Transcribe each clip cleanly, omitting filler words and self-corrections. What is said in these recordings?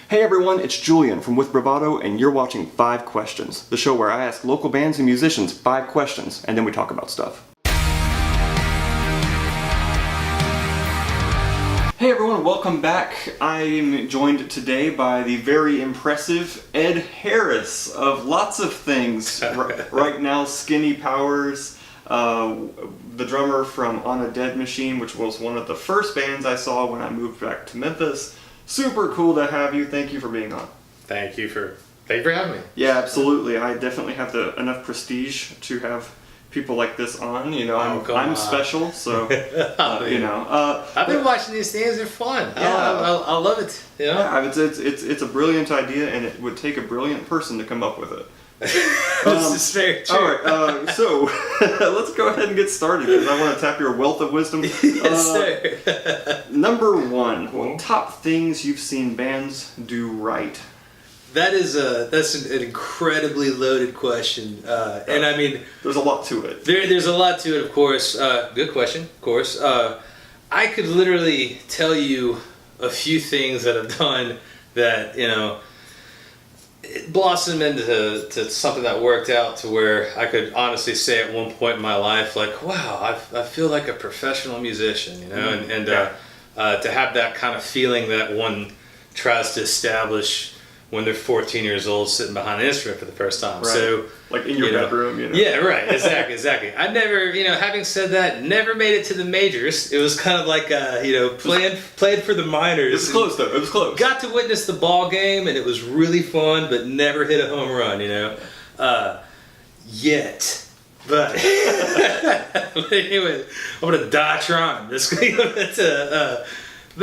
Hey everyone, it's Julian from With Bravado, and you're watching 5 Questions, the show where I ask local bands and musicians 5 questions, and then we talk about stuff. Hey everyone, welcome back. I'm joined today by the very impressive Ed Harris of lots of things. Right now, Skinny Powers, the drummer from On a Dead Machine, which was one of the first bands I saw when I moved back to Memphis. Super cool to have you. Thank you for being on. Thank you for having me. Yeah, absolutely. I definitely have enough prestige to have people like this on. You know, I'm special, so you know. I've been watching these things; they're fun. Yeah. I love it. You know? Yeah, it's a brilliant idea, and it would take a brilliant person to come up with it. This is very true. All right, so let's go ahead and get started because I want to tap your wealth of wisdom. Yes, sir. Number 1, what top things you've seen bands do right? That's an incredibly loaded question, and I mean, there's a lot to it. There's a lot to it, of course. Good question, of course. I could literally tell you a few things that I've done that, you know, it blossomed into something that worked out to where I could honestly say at one point in my life, like, wow, I feel like a professional musician, you know, and to have that kind of feeling that one tries to establish when they're 14 years old sitting behind an instrument for the first time. Right. So, like in your bedroom, you know? Yeah, right, exactly. I never, you know, having said that, never made it to the majors. It was kind of like, you know, played for the minors. It was close though, it was close. Got to witness the ball game and it was really fun, but never hit a home run, you know, yet. But, but anyway, I'm gonna die trying. But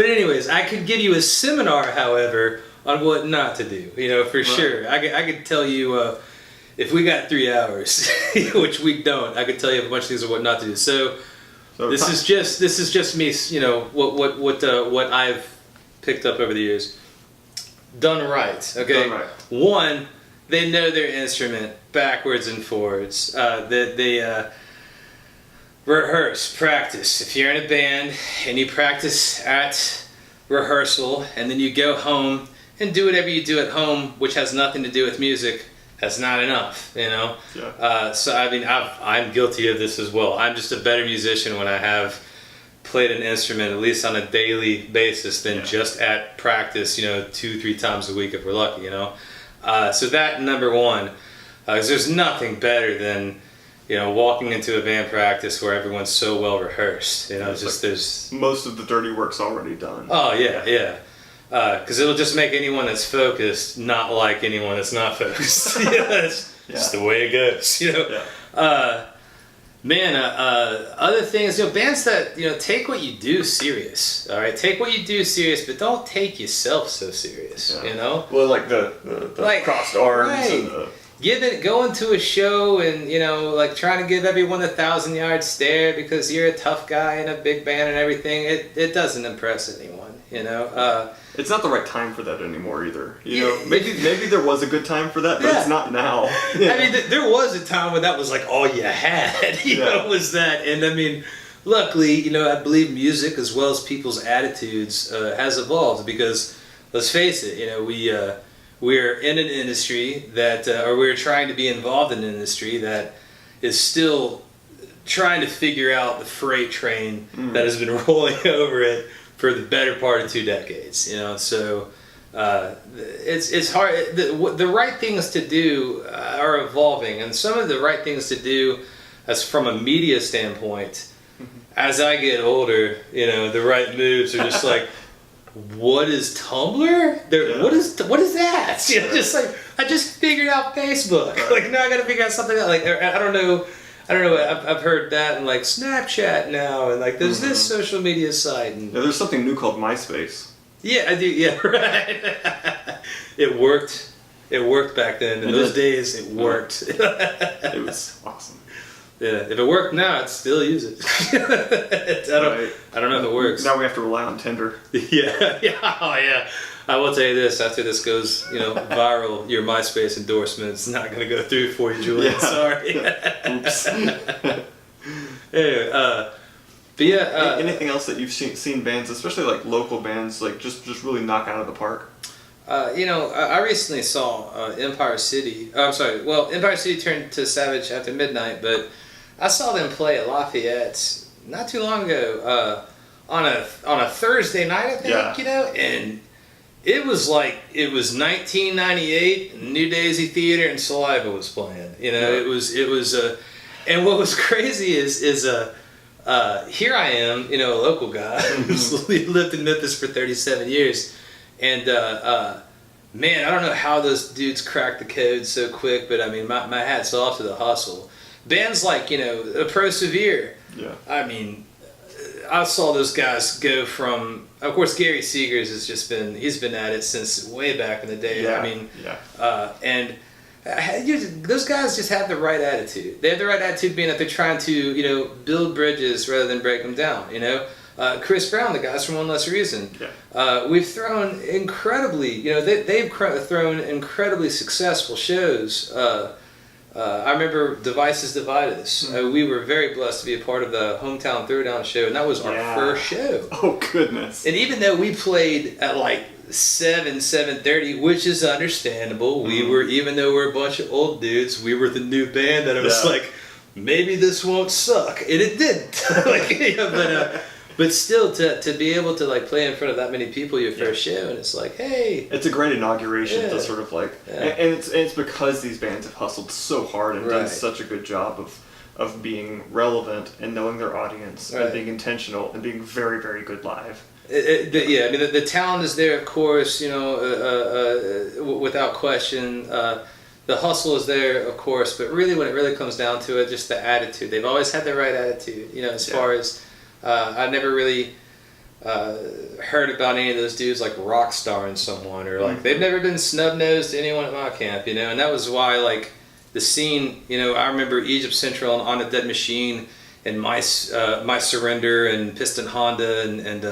anyways, I could give you a seminar, however, on what not to do, you know, for sure. I could tell you, if we got 3 hours, which we don't, I could tell you a bunch of things of what not to do. So this is just me, you know, what I've picked up over the years. Done right, okay? Done right. 1, they know their instrument backwards and forwards. They rehearse, practice. If you're in a band and you practice at rehearsal and then you go home and do whatever you do at home, which has nothing to do with music, that's not enough, you know? Yeah. So, I mean, I'm guilty of this as well. I'm just a better musician when I have played an instrument, at least on a daily basis, than just at practice, you know, 2-3 times a week if we're lucky, you know? So that, number 1, because there's nothing better than, you know, walking into a band practice where everyone's so well rehearsed, you know, just like there's... most of the dirty work's already done. Oh, yeah. Because it'll just make anyone that's focused not like anyone that's not focused. That's just the way it goes, you know. Yeah. Other things, you know, bands that, you know, take what you do serious. All right, take what you do serious, but don't take yourself so serious. You know. Well, like the crossed arms. Right. And go into a show and, you know, like trying to give everyone the 1,000-yard stare because you're a tough guy in a big band and everything. It doesn't impress anyone, you know. It's not the right time for that anymore either. You know, maybe there was a good time for that, but it's not now. Yeah. I mean, there was a time when that was like all you had. You know, was that, and I mean, luckily, you know, I believe music as well as people's attitudes has evolved because, let's face it, you know, we're in an industry that, or we're trying to be involved in an industry that is still trying to figure out the freight train that has been rolling over it for the better part of 2 decades, you know. So it's hard. The right things to do are evolving, and some of the right things to do, as from a media standpoint, as I get older, you know, the right moves are just like, what is Tumblr? What is that? You know, just like I just figured out Facebook. Like now I got to figure out something else. Like I don't know. I've heard that and like Snapchat now, and like there's this social media site. And there's something new called MySpace. Yeah, I do. Yeah, right. It worked. It worked back then. In those days, it worked. It was awesome. Yeah, if it worked now, I'd still use it. I don't know if it works. Now we have to rely on Tinder. Yeah. I will tell you this, after this goes, you know, viral, your MySpace endorsement is not going to go through for you, Julian. Sorry. Oops. Anyway, but yeah. Anything else that you've seen bands, especially like local bands, like just really knock out of the park? I recently saw Empire City. I'm sorry. Well, Empire City turned to Savage after midnight, but I saw them play at Lafayette not too long ago on a Thursday night, I think. Yeah. And it was 1998. New Daisy Theater and Saliva was playing. Yeah. It was and what was crazy is here I am, a local guy who's lived in Memphis for 37 years. And man, I don't know how those dudes cracked the code so quick, but I mean, my hat's off to the hustle. Bands like, Pro Severe. Yeah. I mean, I saw those guys go from, of course, Gary Seegers he's been at it since way back in the day. Yeah. I mean, those guys just have the right attitude. They have the right attitude being that they're trying to, build bridges rather than break them down, Chris Brown, the guys from One Less Reason. Yeah. We've thrown incredibly, they've thrown incredibly successful shows. I remember Devices Divide Us. We were very blessed to be a part of the Hometown Throwdown show, and that was our first show. Oh, goodness. And even though we played at 7:30, which is understandable, even though we're a bunch of old dudes, we were the new band that I was like, maybe this won't suck. And it didn't. But still, to be able to play in front of that many people your first show, and it's like, hey, it's a great inauguration to sort of and it's because these bands have hustled so hard and done such a good job of being relevant and knowing their audience and being intentional and being very, very good live. The talent is there, of course, without question. The hustle is there, of course, but really, when it really comes down to it, just the attitude. They've always had the right attitude, as far as. I never really heard about any of those dudes rock starring someone or they've never been snub nosed to anyone at my camp, and that was why the scene, I remember Egypt Central and On a Dead Machine and My Surrender and Piston Honda and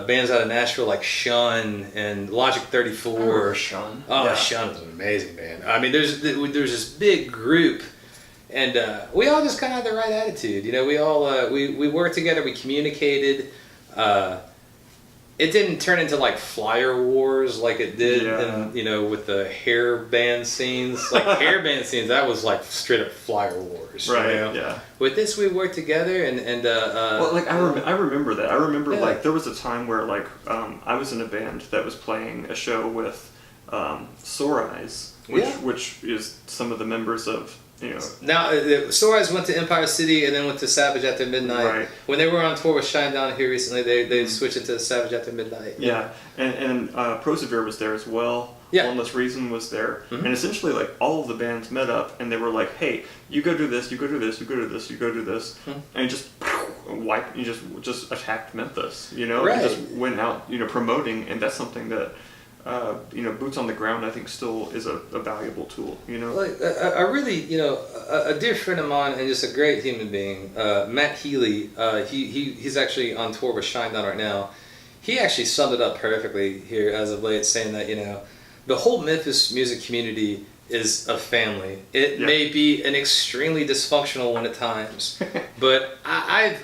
bands out of Nashville like Shun and Logic 34. Shun. Oh, Shun was an amazing band. I mean, there's this big group. And we all just kind of had the right attitude, We all we worked together, we communicated. It didn't turn into flyer wars like it did, with the hair band scenes. Hair band scenes, that was straight up flyer wars, right? Yeah. With this, we worked together, and I remember that. I remember there was a time where I was in a band that was playing a show with Sore Eyes, which is some of the members of. Now, Sore Eyes went to Empire City and then went to Savage After Midnight. Right. When they were on tour with Shinedown here recently, they switched it to Savage After Midnight. Yeah, and Pro Severe was there as well. Yeah. One Less Reason was there. And essentially, all of the bands met up and they were like, hey, you go do this, you go do this, you go do this, you go do this. And just just attacked Memphis, Right. And just went out, promoting, and that's something that boots on the ground, I think, still is a valuable tool. I really, a dear friend of mine and just a great human being, Matt Healy. He's actually on tour with Shinedown right now. He actually summed it up perfectly here as of late, saying that the whole Memphis music community is a family. It may be an extremely dysfunctional one at times, but I've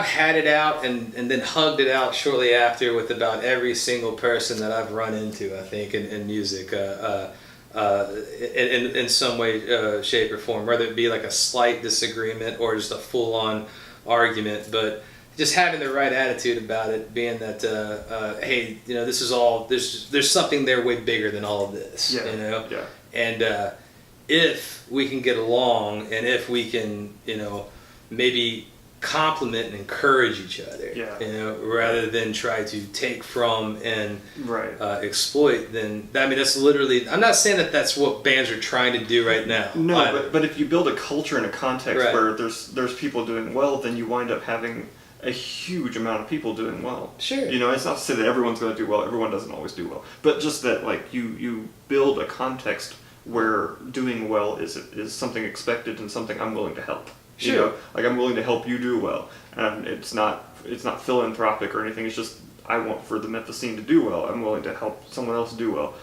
had it out and then hugged it out shortly after with about every single person that I've run into, I think, in music, in some way, shape, or form, whether it be a slight disagreement or just a full-on argument, but just having the right attitude about it, being that, hey, this is all, there's something there way bigger than all of this, And if we can get along and if we can, maybe compliment and encourage each other, rather than try to take from and exploit, then that's literally, I'm not saying that that's what bands are trying to do right now. No, but if you build a culture and a context where there's people doing well, then you wind up having a huge amount of people doing well. Sure. It's not to say that everyone's going to do well. Everyone doesn't always do well, but just that you build a context where doing well is something expected and something I'm willing to help. Sure. I'm willing to help you do well, and it's not philanthropic or anything. It's just I want for the Memphis scene to do well. I'm willing to help someone else do well,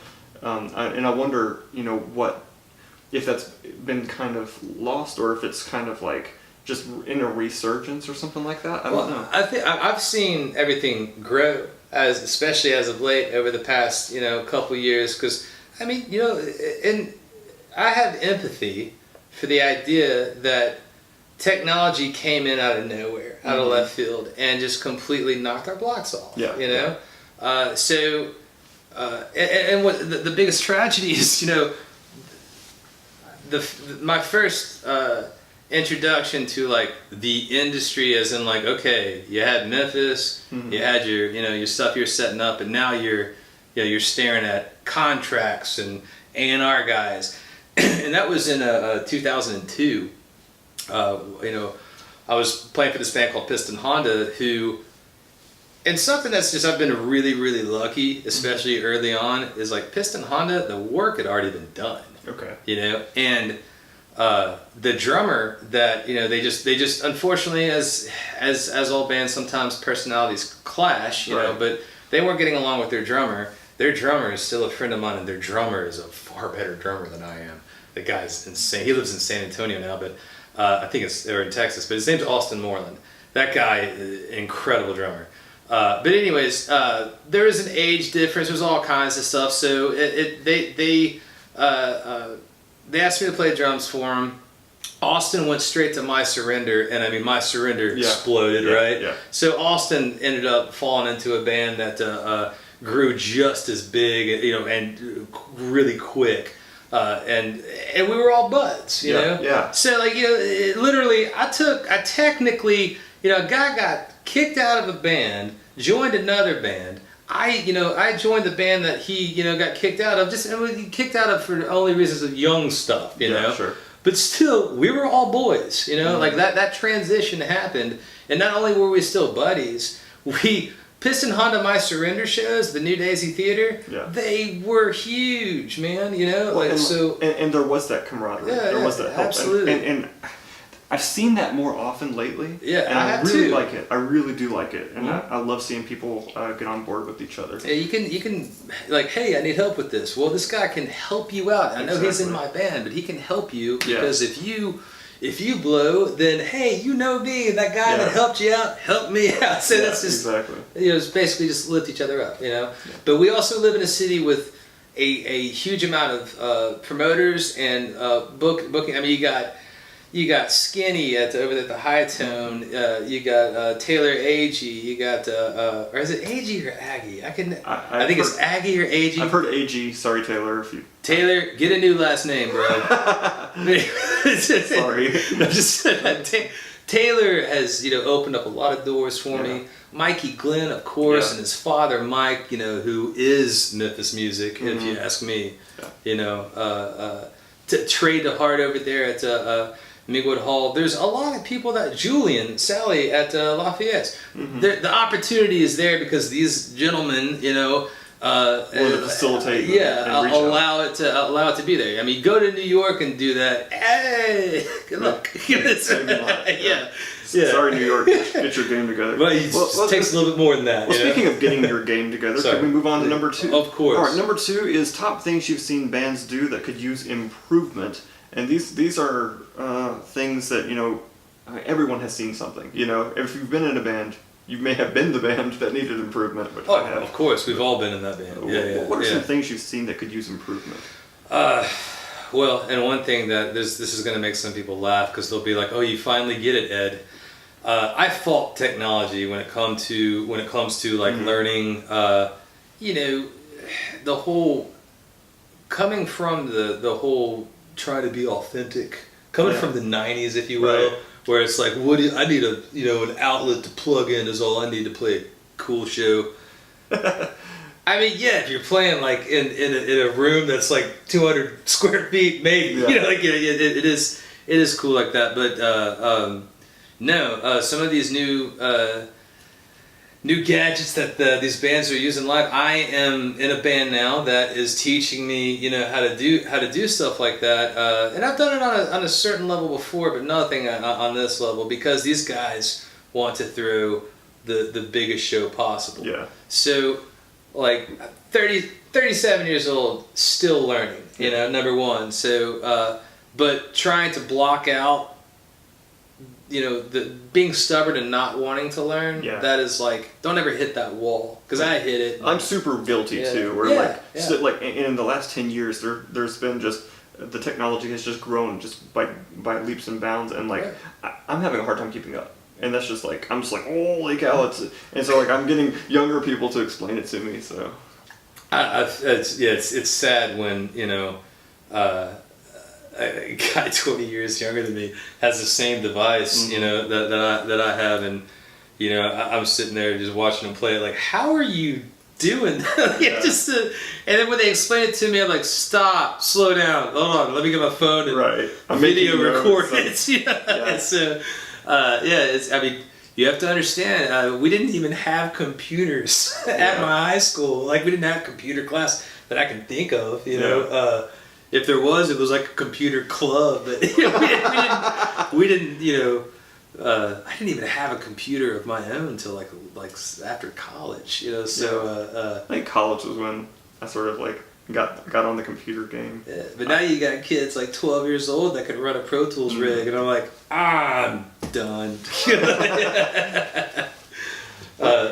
and I wonder, what if that's been kind of lost or if it's kind of just in a resurgence or something like that. I don't know. I think I've seen everything grow especially as of late over the past couple years, because I mean and I have empathy for the idea that technology came in out of nowhere, out of left field, and just completely knocked our blocks off. Yeah. And what the biggest tragedy is, my first introduction to like the industry, as in like, okay, you had Memphis, you had your stuff you're setting up, and now you're staring at contracts and A&R guys, and that was in 2002. I was playing for this band called Piston Honda, and something that's just, I've been really, really lucky, especially early on, is like Piston Honda, the work had already been done. Okay. And the drummer that, they just unfortunately, as all bands, sometimes personalities clash, Right. but they weren't getting along with their drummer. Their drummer is still a friend of mine, and their drummer is a far better drummer than I am. The guy's insane. He lives in San Antonio now, but I think they're in Texas, but his name's Austin Moreland. That guy, incredible drummer. But anyways, there is an age difference. There's all kinds of stuff. So they asked me to play drums for him. Austin went straight to My Surrender, and I mean, My Surrender exploded, right? Yeah. So Austin ended up falling into a band that grew just as big, and really quick. And we were all buds, you know? Yeah. So like, literally, I technically, a guy got kicked out of a band, joined another band. I joined the band that he, got kicked out of, kicked out of for the only reasons of young stuff, you know? Sure. But still, we were all boys, like that transition happened. And not only were we still buddies, Piston Honda My Surrender shows, the New Daisy Theater, they were huge, man, and there was that camaraderie. There was that help. Absolutely. And I've seen that more often lately. Yeah, and I have really too. like it. I really do like it. And I love seeing people get on board with each other. Yeah, you can like, hey, I need help with this. Well, this guy can help you out. I know he's in my band, but he can help you because if you blow, then hey, me, that guy that helped you out, help me out. So that's just it's basically just lift each other up, Yeah. But we also live in a city with a huge amount of promoters and booking. I mean, you got Skinny over at the High Tone. You got Taylor Agee. You got or is it Agee or Aggie? I think it's Aggie or Agee. I've heard Agee. Sorry, Taylor. Taylor, get a new last name, bro. Sorry. Taylor has opened up a lot of doors for me. Mikey Glenn, of course, and his father Mike, who is Memphis music, if you ask me. To Trey DeHart over there at Migwood Hall. There's a lot of people Julian, Sally at Lafayette. The opportunity is there because these gentlemen, want to facilitate. Allow it to be there. I mean, go to New York and do that. Hey, good luck. Sorry, New York. Get your game together. Well, it takes a little bit more than that. Well, speaking of getting your game together, can we move on to number 2? Of course. All right, number 2 is top things you've seen bands do that could use improvement. And these are things that, everyone has seen something. If you've been in a band, you may have been the band that needed improvement. Which I have. Of course. We've all been in that band. What are some things you've seen that could use improvement? Well, and one thing that this is going to make some people laugh because they'll be like, "Oh, you finally get it, Ed." I fault technology when it comes to like learning. The whole coming from the whole try to be authentic, coming from the '90s, if you will, where it's like, I need an outlet to plug in is all I need to play a cool show. I mean, if you're playing like in a room that's like 200 square feet, maybe it is cool like that. But no, some of these new gadgets that these bands are using live. I am in a band now that is teaching me, how to do stuff like that. And I've done it on a certain level before, but nothing on this level because these guys want to throw the biggest show possible. Yeah. So, like 37 years old, still learning. Number one. So, but trying to block out the being stubborn and not wanting to learn. Yeah. That is like, don't ever hit that wall, because I hit it. I'm super guilty Yeah. too. Where Yeah, like in the last 10 years, there's been just the technology has just grown just by leaps and bounds, and like I'm having a hard time keeping up. And that's just like, I'm just like, holy cow, and so like I'm getting younger people to explain it to me. So it's sad when a guy 20 years younger than me has the same device, that I have, and I'm sitting there just watching him play it. Like, how are you doing that? And then when they explain it to me, I'm like, stop, slow down, hold on, let me get my phone and I'm video record notes, it. And so, I mean, you have to understand, we didn't even have computers at my high school. Like, we didn't have computer class that I can think of, if there was, it was like a computer club. But we didn't. I didn't even have a computer of my own until like after college. So I think college was when I sort of like got on the computer game. Yeah, but now you got kids like 12 years old that can run a Pro Tools rig, and I'm like, I'm done.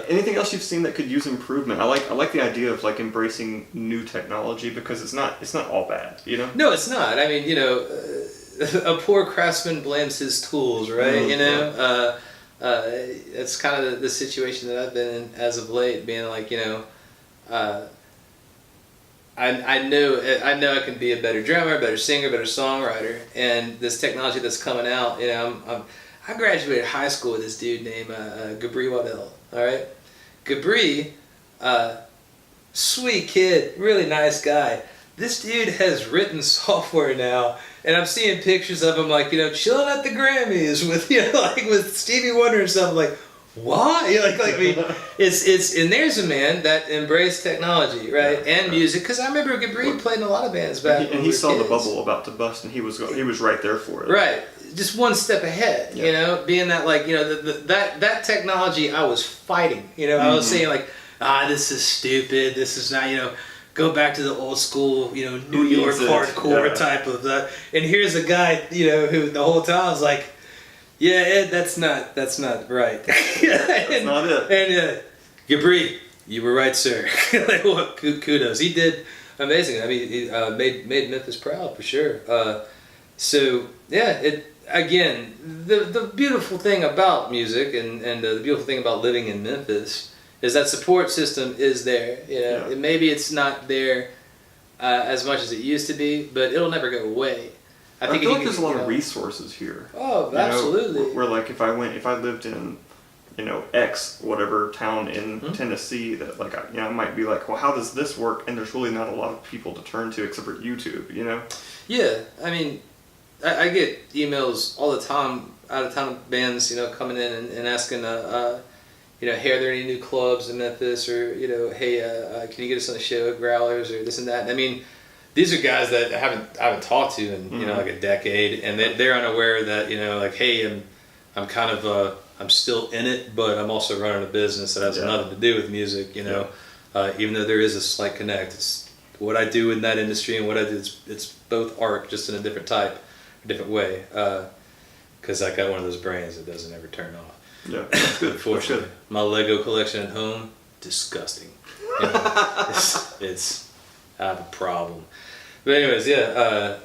Anything else you've seen that could use improvement? I like the idea of like embracing new technology, because it's not all bad, No, it's not. I mean, a poor craftsman blames his tools, right? It's kind of the situation that I've been in as of late, being like, I know I can be a better drummer, better singer, better songwriter, and this technology that's coming out, I graduated high school with this dude named Bravado. All right, Gabri, sweet kid, really nice guy. This dude has written software now, and I'm seeing pictures of him like chilling at the Grammys with with Stevie Wonder and stuff. I'm like, why? I mean, it's and there's a man that embraced technology, right, and music. Because I remember Gabri played in a lot of bands back. And he saw the bubble about to bust, and he was right there for it. Right. Just one step ahead, being that that technology I was fighting, I was saying like, this is stupid, this is not, go back to the old school, New York hardcore type of that. And here's a guy, who the whole time was like, yeah, Ed, that's not right. That's not it. And Gabri, you were right, sir. Kudos. He did amazing. I mean, he made Memphis proud for sure. So yeah, again, the beautiful thing about music and the beautiful thing about living in Memphis is that support system is there. Maybe it's not there as much as it used to be, but it'll never go away. I feel like there's a lot of resources here. Oh, absolutely. Where like if I lived in X whatever town in Tennessee, that like I might be like, well, how does this work? And there's really not a lot of people to turn to except for YouTube. Yeah, I mean, I get emails all the time out of town bands, coming in and asking, hey, are there any new clubs in Memphis, or hey, can you get us on the show at Growlers or this and that? I mean, these are guys that I haven't talked to in like a decade, and they're unaware that like, hey, I'm kind of I'm still in it, but I'm also running a business that has nothing to do with music. Even though there is a slight connect, it's what I do in that industry and what I do. It's both art, just in a different different way, because I got one of those brains that doesn't ever turn off. Yeah, that's good. Unfortunately, my Lego collection at home, disgusting. It's I have a problem. But anyways, the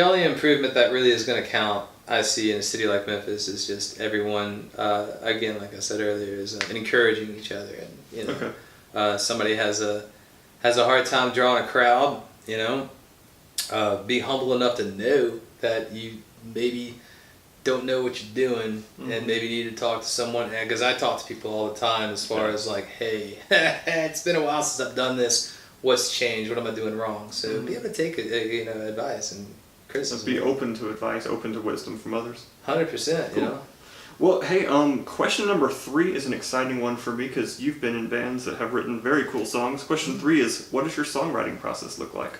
only improvement that really is going to count, I see, in a city like Memphis is just everyone, again, like I said earlier, is encouraging each other. And somebody has a hard time drawing a crowd, be humble enough to know that you maybe don't know what you're doing, and maybe need to talk to someone. Because I talk to people all the time as far as like, hey, it's been a while since I've done this. What's changed? What am I doing wrong? So be able to take advice and criticism. Be open to advice, open to wisdom from others. 100%. Well, hey, question number 3 is an exciting one for me, because you've been in bands that have written very cool songs. Question 3 is, what does your songwriting process look like?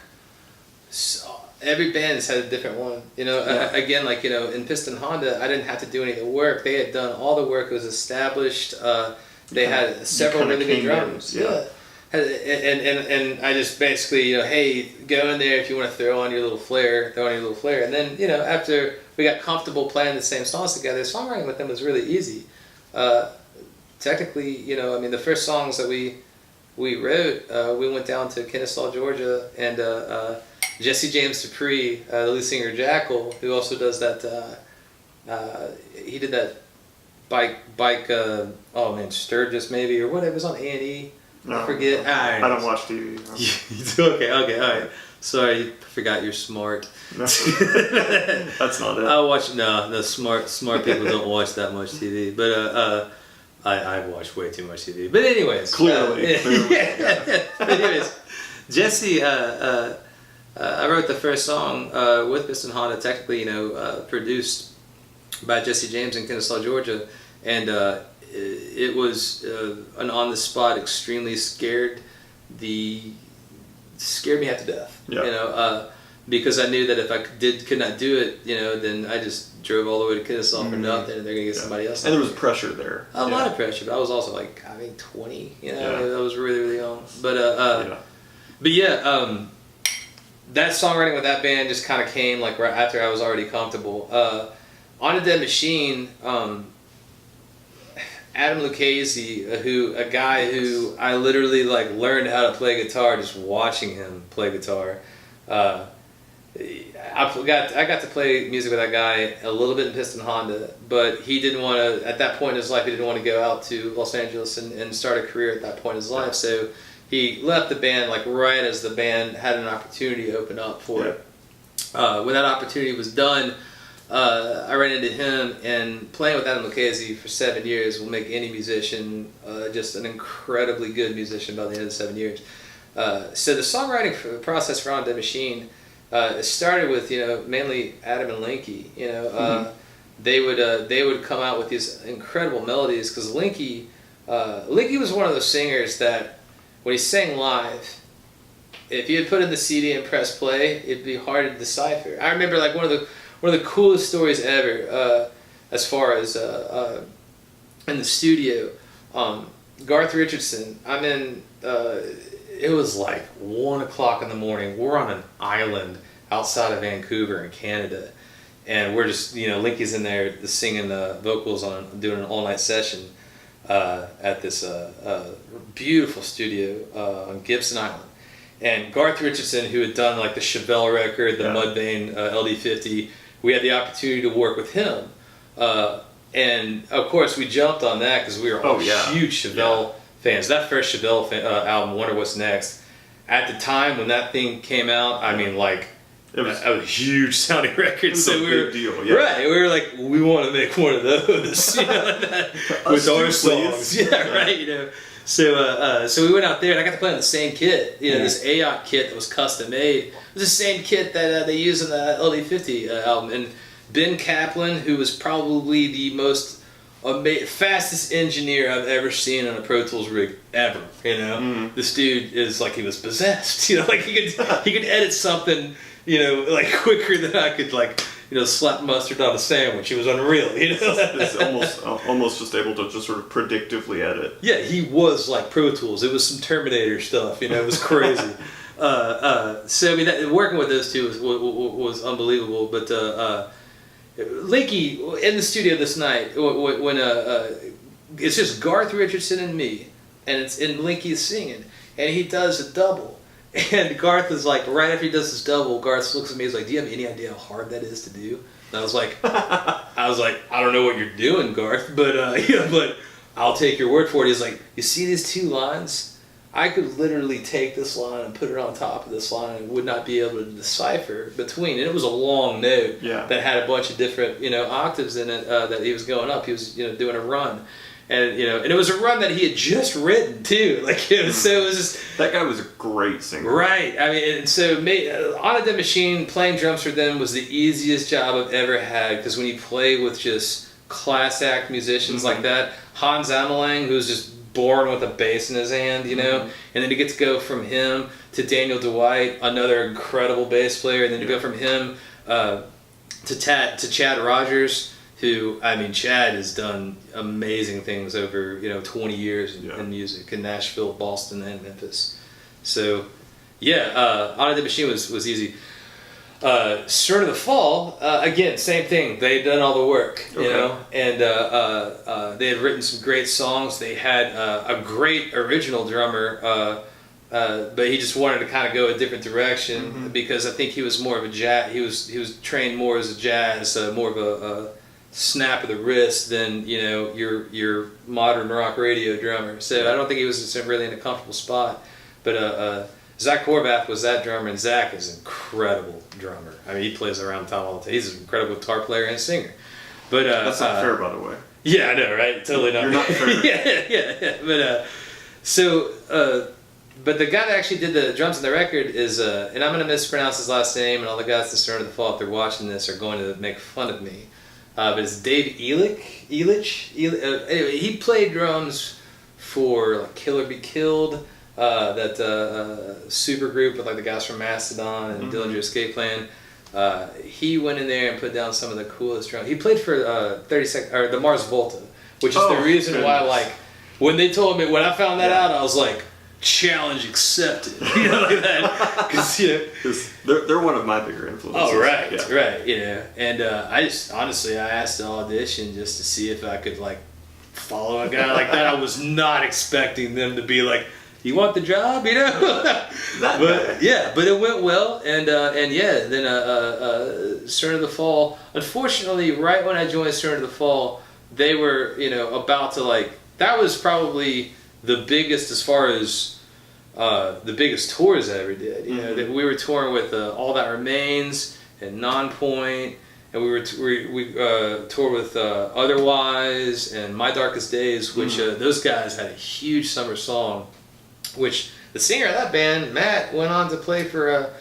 So, every band has had a different one. Again, like, in Piston Honda, I didn't have to do any of the work. They had done all the work. It was established. They had several really good drummers. And I just basically, hey, go in there if you want to throw on your little flair. And then, after we got comfortable playing the same songs together. Songwriting with them was really easy. Technically, you know, I mean, the first songs that we wrote, we went down to Kennesaw, Georgia, and Jesse James Dupree, the lead singer Jackal, who also does that. He did that bike. Oh man, Sturgis maybe or whatever. It was on A&E. No, I forget. I don't watch TV. Okay, all right. Sorry, I forgot you're smart. No. That's not it. I watch no smart people don't watch that much TV, but I watch way too much TV. But anyways, clearly. Yeah. But anyways, Jesse, I wrote the first song with Piston Honda, technically, you know, produced by Jesse James in Kennesaw, Georgia, and it was an on the spot, extremely scared me half to death. Yeah. You know, because I knew that if I could not do it, you know, then I just drove all the way to Kennesaw for nothing, and they're gonna get somebody else. And there was pressure there. A lot of pressure, but I was also like, I think 20. You know, Yeah. I was really, really young. But that songwriting with that band just kind of came like right after I was already comfortable. On a Dead Machine, Adam Lucchese, a guy who I literally like learned how to play guitar just watching him play guitar. I got to play music with that guy a little bit in Piston Honda, but he didn't want to, at that point in his life, he didn't want to go out to Los Angeles and start a career at that point in his life. So he left the band like right as the band had an opportunity to open up for it. When that opportunity was done, I ran into him, and playing with Adam Lucchese for 7 years will make any musician just an incredibly good musician by the end of the 7 years. So the songwriting process for On Dead Machine, it started with, you know, mainly Adam and Linky. You know, they would come out with these incredible melodies because Linky was one of those singers that when he sang live, if you had put in the CD and press play, it'd be hard to decipher. I remember like one of the coolest stories ever, as far as in the studio. Garth Richardson, I'm in. It was like 1 o'clock in the morning. We're on an island outside of Vancouver in Canada, and we're just, you know, Linky's in there singing vocals doing an all-night session at this beautiful studio on Gibson Island. And Garth Richardson, who had done like the Chevelle record, the Mudvayne LD50, we had the opportunity to work with him. And of course we jumped on that because we were all huge Chevelle fans. That first Chevelle album, Wonder What's Next, at the time when that thing came out, I mean, like, it was a huge sounding record. It was a big deal, right? We were like, we want to make one of those, you know, with our songs, right? You know, so we went out there, and I got to play on the same kit, you know, this AOT kit that was custom made. It was the same kit that they used in the LD50 album, and Ben Kaplan, who was probably the most fastest engineer I've ever seen on a Pro Tools rig ever. You know, this dude is like, he was possessed. You know, like he could edit something, you know, like quicker than I could, like, you know, slap mustard on a sandwich. He was unreal. You know, it's almost just able to just sort of predictively edit. Yeah, he was like Pro Tools. It was some Terminator stuff. You know, it was crazy. So I mean, working with those two was unbelievable. But Linky in the studio this night when it's just Garth Richardson and me, and Linky singing, and he does a double, and Garth is like, right after he does his double, Garth looks at me, he's like, "Do you have any idea how hard that is to do?" And I was like, "I don't know what you're doing, Garth, but but I'll take your word for it." He's like, "You see these two lines? I could literally take this line and put it on top of this line and would not be able to decipher between." And it was a long note that had a bunch of different, you know, octaves in it that he was going up. He was, you know, doing a run. And, you know, and it was a run that he had just written too. Like, it was, so it was just... That guy was a great singer. Right. I mean, and so On a Dead Machine, playing drums for them was the easiest job I've ever had, because when you play with just class act musicians like that, Hans Amelang, who's just born with a bass in his hand, you know, and then to get to go from him to Daniel Dwight, another incredible bass player, and then to go from him to Chad Rogers, who, I mean, Chad has done amazing things over, you know, 20 years in music in Nashville, Boston, and Memphis. So, On a Dead Machine was easy. Stern of the Fall, again, same thing. They'd done all the work, you know, and they had written some great songs. They had a great original drummer, but he just wanted to kind of go a different direction because I think he was more of a jazz. He was trained more as a jazz, more of a snap of the wrist than your modern rock radio drummer. So I don't think he was really in a comfortable spot, but. Zach Horvath was that drummer, and Zach is an incredible drummer. I mean, he plays around town all the time. He's an incredible guitar player and singer. But that's not fair, by the way. Yeah, I know, right? Totally not. You're not fair. yeah. But the guy that actually did the drums on the record is, and I'm going to mispronounce his last name, and all the guys at Stern of the Fall, if they're watching this, are going to make fun of me. But it's Dave Elich. Anyway, he played drums for like Killer Be Killed. That super group with like the guys from Mastodon and Dillinger Escape Plan. He went in there and put down some of the coolest drums. He played for the Mars Volta, which is the reason why, like, when they told me, when I found that out, I was like, challenge accepted. You know, like that. Because they're one of my bigger influences. Oh, right, right. You know, and I just honestly, I asked to audition just to see if I could like follow a guy like that. I was not expecting them to be like, you want the job, you know? But it went well, and then Stern of the Fall. Unfortunately, right when I joined Stern of the Fall, they were about to like. That was probably the biggest as far as the biggest tours I ever did. You know, that we were touring with All That Remains and Nonpoint, and we toured with Otherwise and My Darkest Days, which those guys had a huge summer song. Which the singer of that band, Matt, went on to play for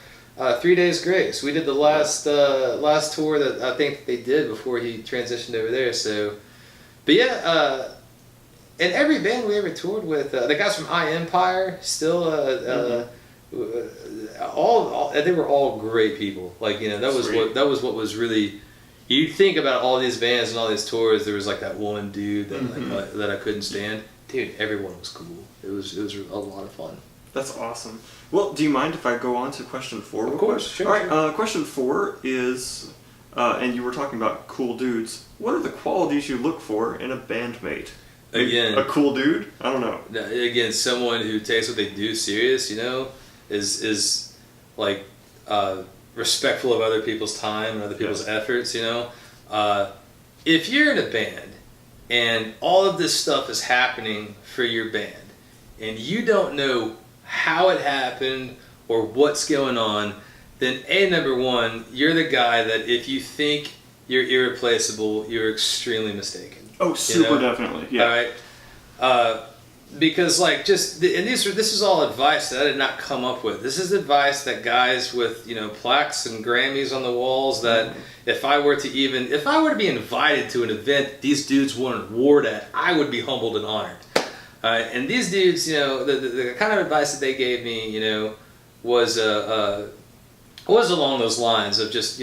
3 Days Grace. We did the last tour that I think they did before he transitioned over there. So, but yeah, and every band we ever toured with, the guys from I Empire, still, all they were all great people. Like that was what was really. You think about all these bands and all these tours. There was like that one dude that that I couldn't stand. Dude, everyone was cool. It was a lot of fun. That's awesome. Well, do you mind if I go on to question 4? Of course, sure. All right, question 4 is, and you were talking about cool dudes. What are the qualities you look for in a bandmate? Again, a cool dude? I don't know. Again, someone who takes what they do serious. Is like respectful of other people's time and other people's efforts. If you're in a band. And all of this stuff is happening for your band, and you don't know how it happened or what's going on, then number one, you're the guy that if you think you're irreplaceable, you're extremely mistaken. Oh, super definitely. Yeah. All right. Because like this is all advice that I did not come up with. This is advice that guys with plaques and Grammys on the walls that if I were to be invited to an event these dudes won an award at, I would be humbled and honored. And these dudes, the kind of advice that they gave me, was along those lines of just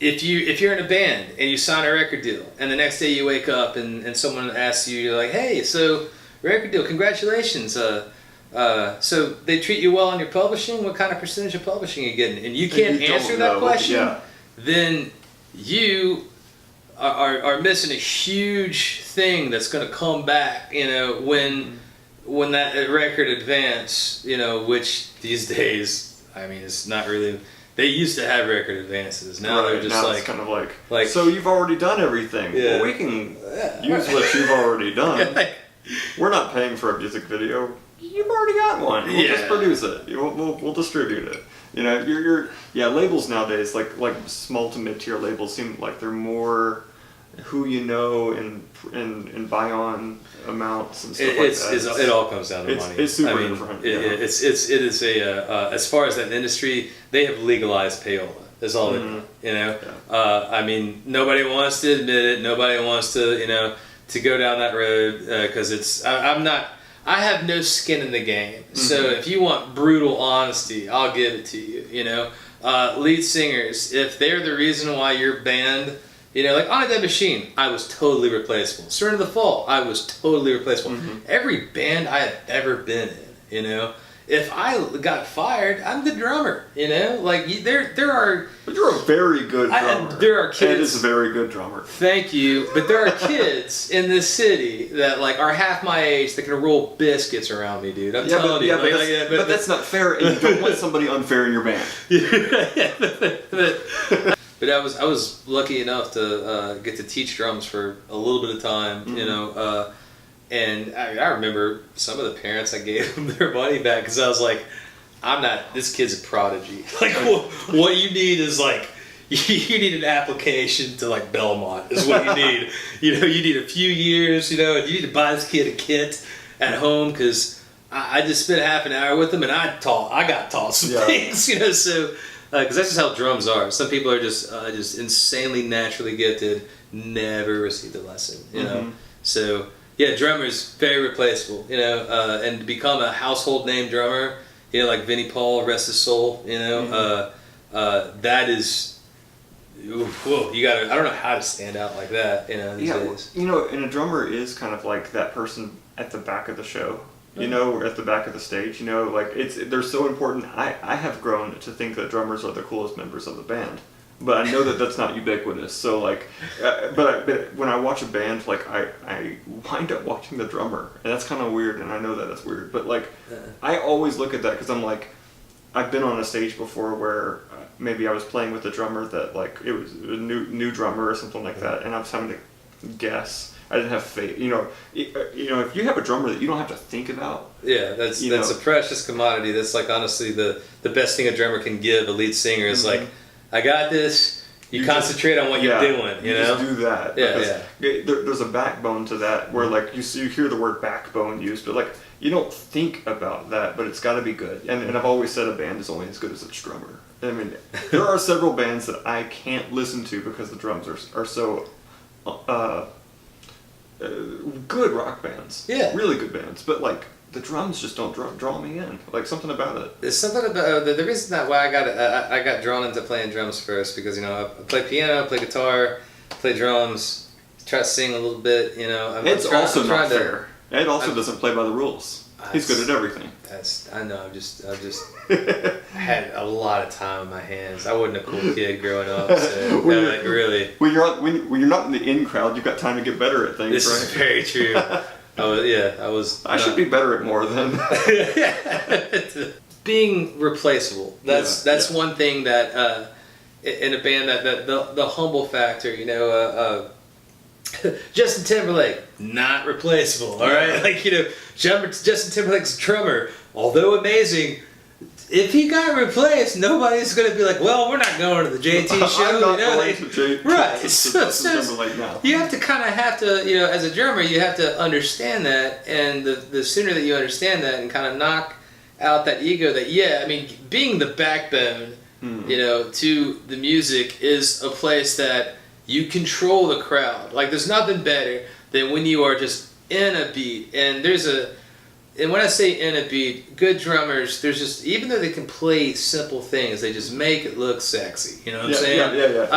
If you're in a band and you sign a record deal and the next day you wake up and someone asks you, you're like, hey, so record deal, congratulations. So they treat you well on your publishing? What kind of percentage of publishing are you getting? And you can't answer that question? Then you are missing a huge thing that's going to come back, when that record advance, which these days, I mean, it's not really... They used to have record advances. Now they're just it's kind of like, so you've already done everything. Yeah. Well, we can use what you've already done. We're not paying for a music video. You've already got one. We'll just produce it. We'll distribute it. Labels nowadays, like small to mid-tier labels, seem like they're more who you know and buy on amounts and stuff like that. It all comes down to money. It's super different. It is as far as that industry, they have legalized payola. That's all they do. I mean, nobody wants to admit it. Nobody wants to to go down that road because it's. I have no skin in the game. So if you want brutal honesty, I'll give it to you. Lead singers, if they're the reason why your band. Like On a Dead Machine, I was totally replaceable. Stern of the Fall, I was totally replaceable. Every band I have ever been in, if I got fired, I'm the drummer. You know, like there are. But you're a very good drummer. There are kids. Ed is a very good drummer. Thank you. But there are kids in this city that like are half my age that can roll biscuits around me, dude. I'm telling you. But that's not fair, and you don't want somebody unfair in your band. But I was lucky enough to get to teach drums for a little bit of time, you know, and I remember some of the parents, I gave them their money back because I was like, this kid's a prodigy. Like, what you need is like, you need an application to like Belmont is what you need. You know, you need a few years, you know, and you need to buy this kid a kit at home because I just spent half an hour with him and I got taught some things, you know, so. Because that's just how drums are. Some people are just insanely naturally gifted, never received a lesson, you know. So yeah, drummers very replaceable, you know, and to become a household name drummer, you know, like Vinnie Paul, rest his soul, you know, that is, whoa, you gotta. I don't know how to stand out like that, you know, these days. You know, and a drummer is kind of like that person at the back of the show. You know, or at the back of the stage, you know, like they're so important. I have grown to think that drummers are the coolest members of the band, but I know that that's not ubiquitous. So like, but when I watch a band, like I wind up watching the drummer, and that's kind of weird, and I know that that's weird, but like I always look at that because I'm like, I've been on a stage before where maybe I was playing with a drummer that like it was a new drummer or something like that, and I was having to guess. I didn't have faith. You know, if you have a drummer that you don't have to think about. Yeah, that's a precious commodity. That's like honestly the best thing a drummer can give a lead singer is like, I got this. You concentrate on what you're doing. You know, just do that. Yeah. There's a backbone to that where like you hear the word backbone used, but like you don't think about that. But it's got to be good. And I've always said a band is only as good as its drummer. I mean, there are several bands that I can't listen to because the drums are so. Good rock bands, really good bands, but like the drums just don't draw me in. Like something about it. There's something about the reason that why I got drawn into playing drums first because you know I play piano, play guitar, play drums, try to sing a little bit. You know, It's also not fair. Ed also doesn't play by the rules. He's good at everything. I know. I've just had a lot of time on my hands. I wasn't a cool kid growing up. So really. When you're not in the in crowd, you've got time to get better at things. This is very true. I should be better at more than. Being replaceable. That's one thing that in a band that the humble factor. You know. Justin Timberlake, not replaceable, all right? Like, you know, Justin Timberlake's drummer, although amazing, if he got replaced, nobody's going to be like, well, we're not going to the JT show. I'm not you know? going to JT. Right. Justin Timberlake now. You have to kind of you know, as a drummer, you have to understand that, and the sooner that you understand that and kind of knock out that ego that, I mean, being the backbone, you know, to the music is a place that you control the crowd. Like, there's nothing better than when you are just in a beat. And when I say in a beat, good drummers, there's just, even though they can play simple things, they just make it look sexy. You know what I'm saying? Yeah.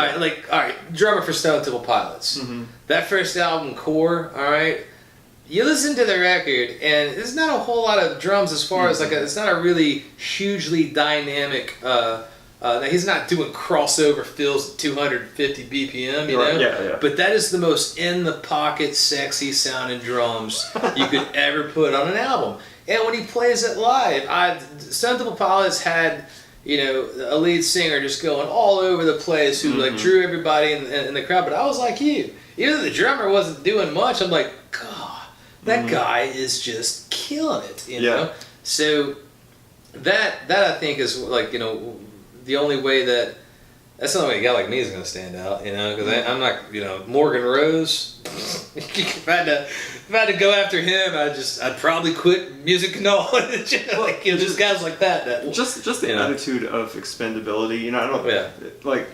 All right, drummer for Stone Temple Pilots. That first album, Core, all right? You listen to the record, and there's not a whole lot of drums as far as, like, it's not a really hugely dynamic, he's not doing crossover fills at 250 BPM, you know? Yeah. But that is the most in-the-pocket, sexy sounding drums you could ever put on an album. And when he plays it live, Stone Temple Pilots had, you know, a lead singer just going all over the place who like drew everybody in the crowd. But I was like you. Even though the drummer wasn't doing much, I'm like, God, that guy is just killing it, you know? So that I think is like, you know, the only way that's the only way a guy like me is going to stand out, you know, because I'm not, you know, Morgan Rose. if I had to go after him, I'd probably quit music and all. Like, you know, just guys like that just the attitude of expendability, you know. I don't like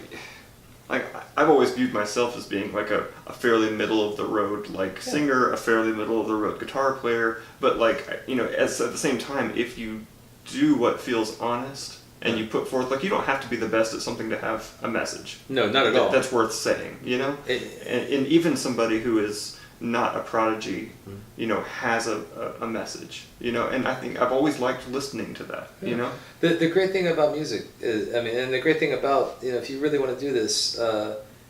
I've always viewed myself as being like a fairly middle of the road like singer, a fairly middle of the road guitar player, but like, you know, at the same time, if you do what feels honest. And you put forth, like, you don't have to be the best at something to have a message. No, not at all. That's worth saying, you know? And even somebody who is not a prodigy, you know, has a message, you know, and I think I've always liked listening to that, you know. The great thing about music is, I mean, and the great thing about, you know, if you really want to do this,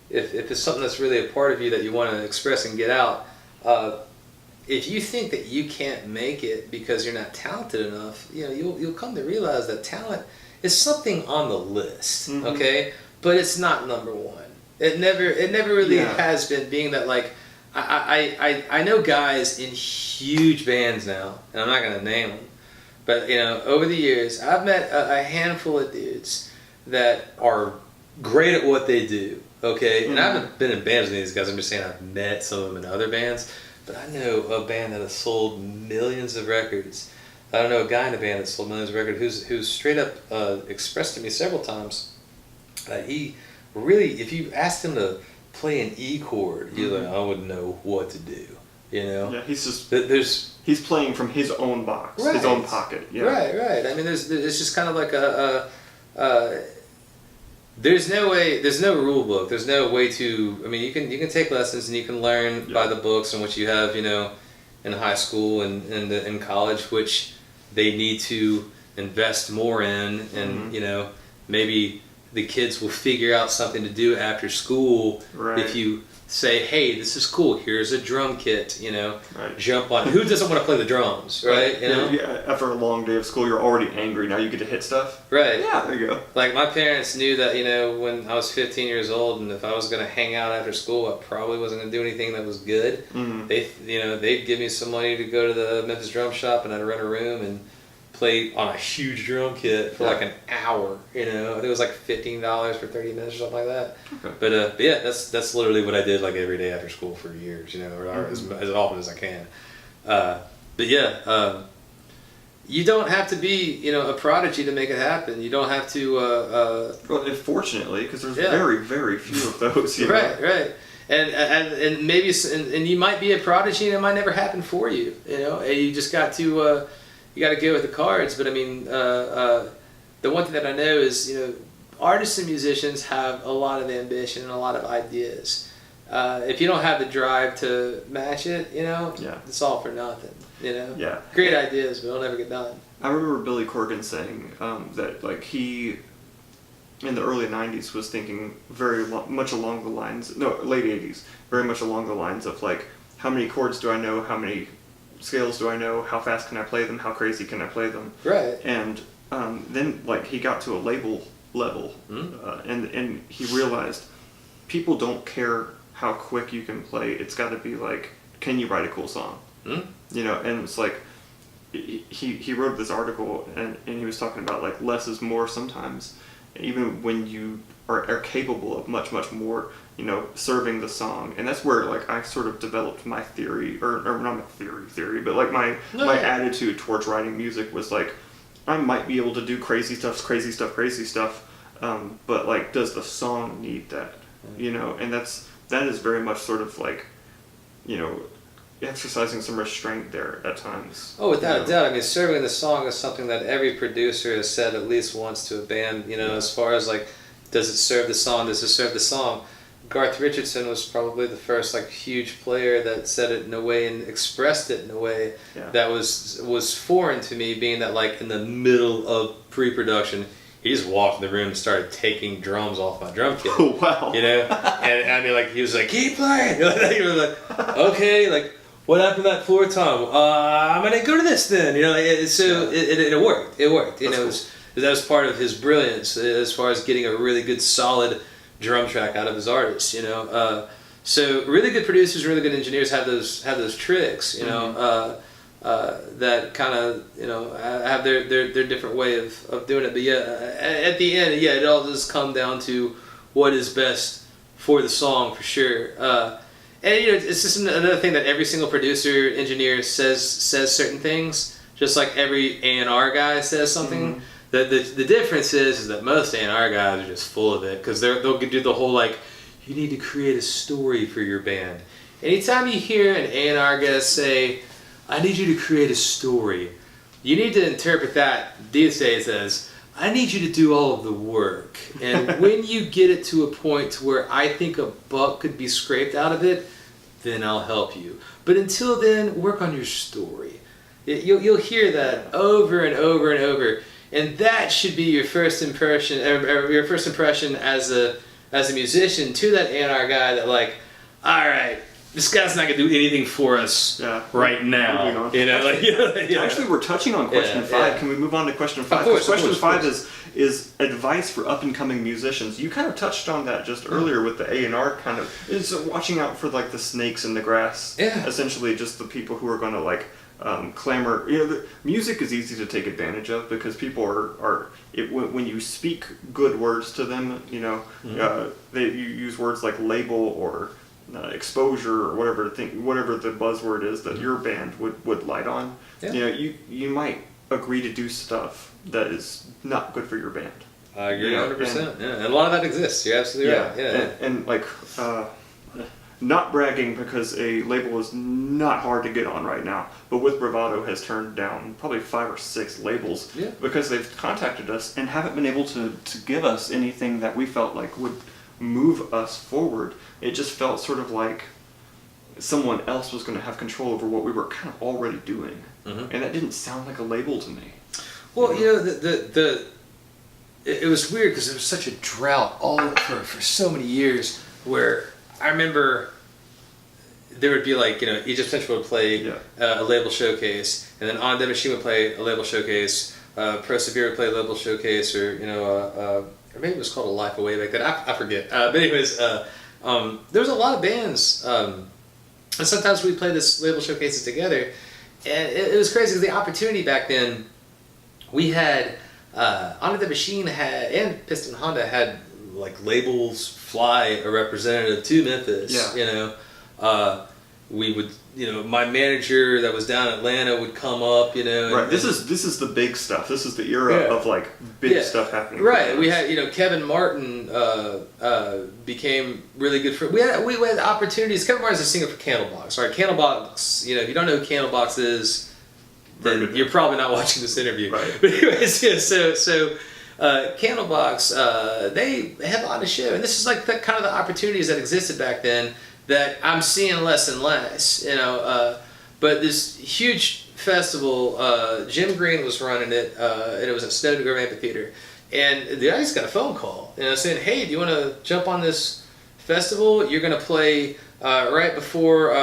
if it's something that's really a part of you that you want to express and get out, if you think that you can't make it because you're not talented enough, you know, you'll come to realize that talent is something on the list, okay, but it's not number one. It never really has been, being that, like, I know guys in huge bands now, and I'm not gonna name them, but, you know, over the years I've met a handful of dudes that are great at what they do, okay, and I haven't been in bands with these guys. I'm just saying I've met some of them in other bands, but I know a band that has sold millions of records. I don't know a guy in a band that sold millions of records who's straight up expressed to me several times that he really, if you asked him to play an E chord, he's like, I wouldn't know what to do, you know? Yeah, he's just, he's playing from his own box, his own pocket. Yeah. Right. I mean, it's just kind of like there's no rule book. There's no way to, I mean, you can take lessons and you can learn by the books and what you have, you know, in high school and in college, which they need to invest more in, and, you know, maybe the kids will figure out something to do after school if you say, hey, this is cool, here's a drum kit, you know, jump on it. Who doesn't want to play the drums, right? You know? Yeah, after a long day of school, you're already angry, now you get to hit stuff. Right. Yeah, there you go. Like, my parents knew that, you know, when I was 15 years old, and if I was going to hang out after school, I probably wasn't going to do anything that was good. They'd give me some money to go to the Memphis Drum Shop, and I'd rent a room and play on a huge drum kit for like an hour, you know. I think it was like $15 for 30 minutes or something like that. Okay. But yeah, that's literally what I did, like, every day after school for years, you know, or as often as I can. But yeah, you don't have to be, you know, a prodigy to make it happen. You don't have to. Well, fortunately, because there's very, very few of those. You know? Right. And maybe and you might be a prodigy and it might never happen for you. You know, and you just got to. You got to go with the cards, but I mean, the one thing that I know is, you know, artists and musicians have a lot of ambition and a lot of ideas. If you don't have the drive to match it, you know, it's all for nothing. You know, great ideas, but it'll never get done. I remember Billy Corgan saying that, like, he in the early '90s was thinking very much along the lines, late '80s, very much along the lines of, like, how many chords do I know, how many scales do I know, how fast can I play them, how crazy can I play them, and then, like, he got to a label level, and he realized people don't care how quick you can play. It's got to be like, can you write a cool song, you know? And it's like, he wrote this article, and he was talking about, like, less is more sometimes, even when you are capable of much more, you know, serving the song. And that's where, like, I sort of developed my theory, or not my theory, but, like, my attitude towards writing music was, like, I might be able to do crazy stuff, but, like, does the song need that, you know? And that is very much sort of, like, you know, exercising some restraint there at times. Oh, without a doubt. I mean, serving the song is something that every producer has said at least once to a band, you know, as far as, like, does it serve the song? Does it serve the song? Garth Richardson was probably the first, like, huge player that said it in a way and expressed it in a way that was foreign to me, being that, like, in the middle of pre-production, he just walked in the room and started taking drums off my drum kit. Oh, wow. You know? And I mean, like, he was like, keep playing! He was like, okay, like, what happened to that floor tom? I'm gonna go to this then. You know, it worked. It worked. You know, that was part of his brilliance as far as getting a really good, solid drum track out of his artists. You know, so really good producers, really good engineers have those tricks. You know, that kind of, you know, have their different way of doing it. But at the end, it all does come down to what is best for the song, for sure. And, you know, it's just another thing that every single producer, engineer says certain things, just like every A&R guy says something. The difference is that most A&R guys are just full of it, because they'll do the whole, like, you need to create a story for your band. Anytime you hear an A&R guy say, I need you to create a story, you need to interpret that these days as, I need you to do all of the work. And when you get it to a point to where I think a buck could be scraped out of it, then I'll help you. But until then, work on your story. You'll hear that over and over and over, and that should be your first impression, or your first impression as a musician to that A&R guy. That like, all right, this guy's not gonna do anything for us right now. You know, like Actually, we're touching on question 5. Yeah. Can we move on to question 5? Of course, question 5 is advice for up and coming musicians. You kind of touched on that just earlier with the A&R kind of. It's watching out for like the snakes in the grass. Yeah. Essentially, just the people who are going to like clamor. You know, the music is easy to take advantage of because people when you speak good words to them, you know, you use words like label or exposure or whatever the buzzword is that your band would light on. Yeah. You know, you might agree to do stuff that is not good for your band. I agree 100%. And a lot of that exists. You're absolutely right. Yeah. And like not bragging because a label is not hard to get on right now, but with Bravado has turned down probably 5 or 6 labels because they've contacted us and haven't been able to give us anything that we felt like would move us forward. It just felt sort of like someone else was going to have control over what we were kind of already doing, and that didn't sound like a label to me. Well, you know, it was weird because there was such a drought for so many years. Where I remember there would be like, you know, Egypt Central would play a label showcase, and then On Dead Machine would play a label showcase. Pro Severe would play a label showcase, or you know, or maybe it was called A Life Away back then. I forget. But anyways, there was a lot of bands, and sometimes we'd play this label showcases together, and it was crazy. The opportunity back then, we had On Dead Machine and Piston Honda had like labels fly a representative to Memphis. You know, we would, you know, my manager that was down in Atlanta would come up, you know. Right. This is the big stuff. This is the era of like big stuff happening. Right. We had, you know, Kevin Martin became really good for. We had opportunities. Kevin Martin's a singer for Candlebox. Right. Candlebox. You know, if you don't know who Candlebox is, then you're probably not watching this interview. Right. But anyways, so Candlebox, they have on the show, and this is like the kind of the opportunities that existed back then that I'm seeing less and less, you know. But this huge festival, Jim Green was running it, and it was at Snowden Grove Amphitheater, and the guy just got a phone call, you know, saying, "Hey, do you want to jump on this festival? You're gonna play right before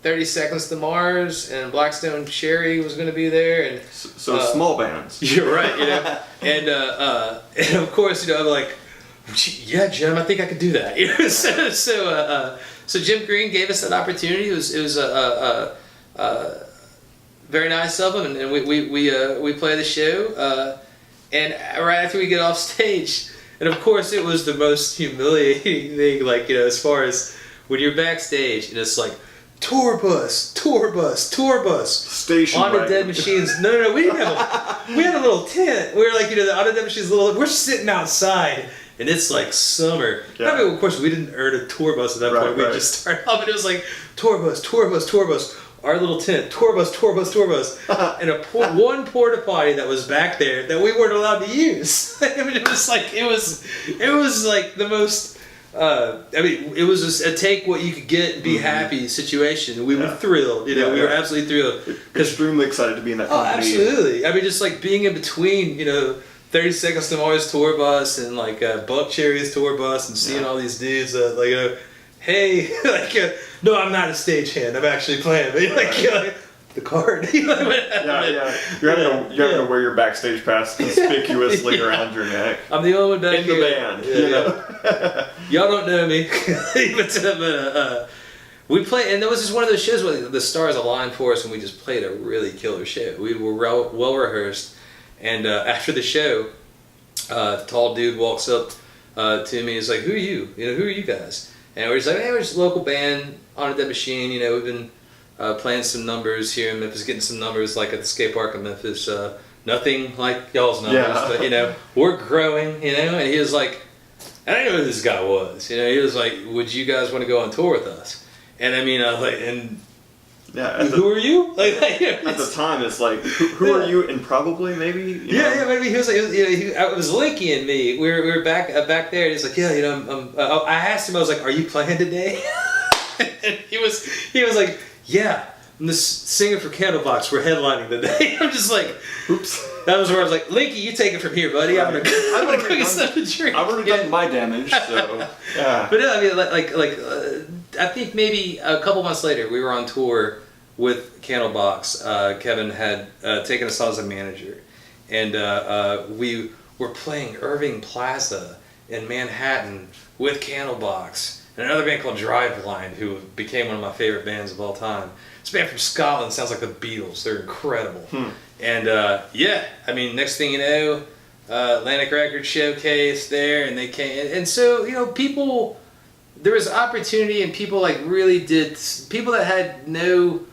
30 Seconds to Mars, and Blackstone Cherry was going to be there." And so small bands. You're right, you know. And of course, you know, I'm like, yeah, Jim, I think I could do that. You know? So Jim Green gave us that opportunity. It was very nice of him, and we play the show. And right after we get off stage, and of course, it was the most humiliating thing. Like, you know, as far as when you're backstage, and it's like, tour bus, station On the wagon. Dead Machines. No, we didn't have we had a little tent. We were like, you know, the On the Dead Machines we're sitting outside, and it's like summer. I mean, of course, we didn't earn a tour bus at that point. We just started off, and it was like, tour bus, our little tent, tour bus, and one porta potty that was back there that we weren't allowed to use. I mean, it was like the most. I mean, it was just a take what you could get and be happy situation. We were thrilled, you know. We were absolutely thrilled. Extremely excited to be in that company. Oh, absolutely. I mean, just like being in between, you know, 30 Seconds to Mars tour bus and like Buck Cherry's tour bus, and seeing all these dudes like, hey, like, no, I'm not a stagehand. I'm actually playing. But like, the card. You're having to wear your backstage pass conspicuously around your neck. I'm the only one back in here. the band. Yeah, you know? Y'all don't know me. but we play, and there was just one of those shows where the stars aligned for us, and we just played a really killer show. We were well rehearsed, and after the show, a tall dude walks up to me. He's like, "Who are you? You know, who are you guys?" And we're just like, "Hey, we're just a local band, On a Dead Machine. You know, we've been playing some numbers here in Memphis, getting some numbers like at the skate park in Memphis. Nothing like y'all's numbers, but you know, we're growing. You know." And he was like, I didn't know who this guy was. You know, he was like, "Would you guys want to go on tour with us?" And I mean, I was like, "And who are you?" Like you know, at the time, it's like, who are you? And probably maybe. You know? Maybe he was like, it was Linky and me. We were back there, and he's like, "Yeah, you know, I asked him, I was like, "Are you playing today?" And he was like, yeah, I'm the singer for Candlebox. We're headlining today. I'm just like, oops. That was where I was like, Linky, you take it from here, buddy. I'm gonna go get something to drink. I've already done my damage, so yeah. But I mean, I think maybe a couple months later, we were on tour with Candlebox. Kevin had taken us on as a manager, and we were playing Irving Plaza in Manhattan with Candlebox and another band called Driveline, who became one of my favorite bands of all time. This band from Scotland sounds like the Beatles. They're incredible. And yeah, I mean, next thing you know, Atlantic Records showcase there, and they came, and so people, there was opportunity, and people really did. People that had no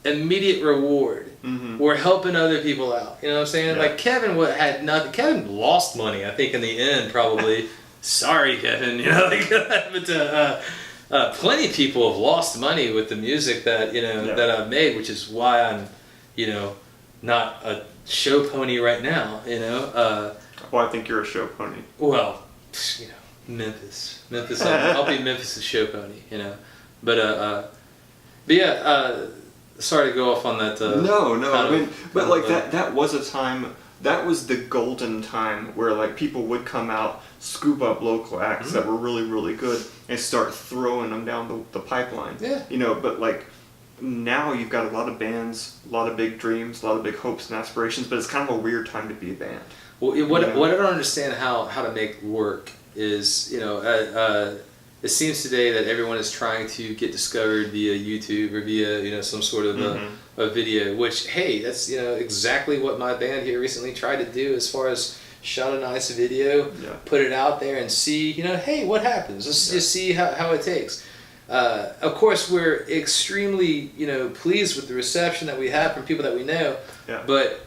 immediate reward were helping other people out. You know what I'm saying? Yeah. Like Kevin had nothing. Kevin lost money, I think, in the end, probably. Sorry, Kevin. But plenty of people have lost money with the music that that I've made, which is why I'm not a show pony right now. Well, I think you're a show pony. Well, Memphis. I'll be Memphis' show pony. But yeah. Sorry to go off on that. No. I mean, but that was a time. That was the golden time where people would come out, scoop up local acts that were really, really good, and start throwing them down the pipeline. Yeah. But now you've got a lot of bands, a lot of big dreams, a lot of big hopes and aspirations, but it's kind of a weird time to be a band. Well, what I don't understand how to make work is, it seems today that everyone is trying to get discovered via YouTube or via some sort of a video. Which, hey, that's exactly what my band here recently tried to do as far as shot a nice video, put it out there, and see hey, what happens. Let's just see how it takes. Of course, we're extremely pleased with the reception that we have from people that we know. Yeah. But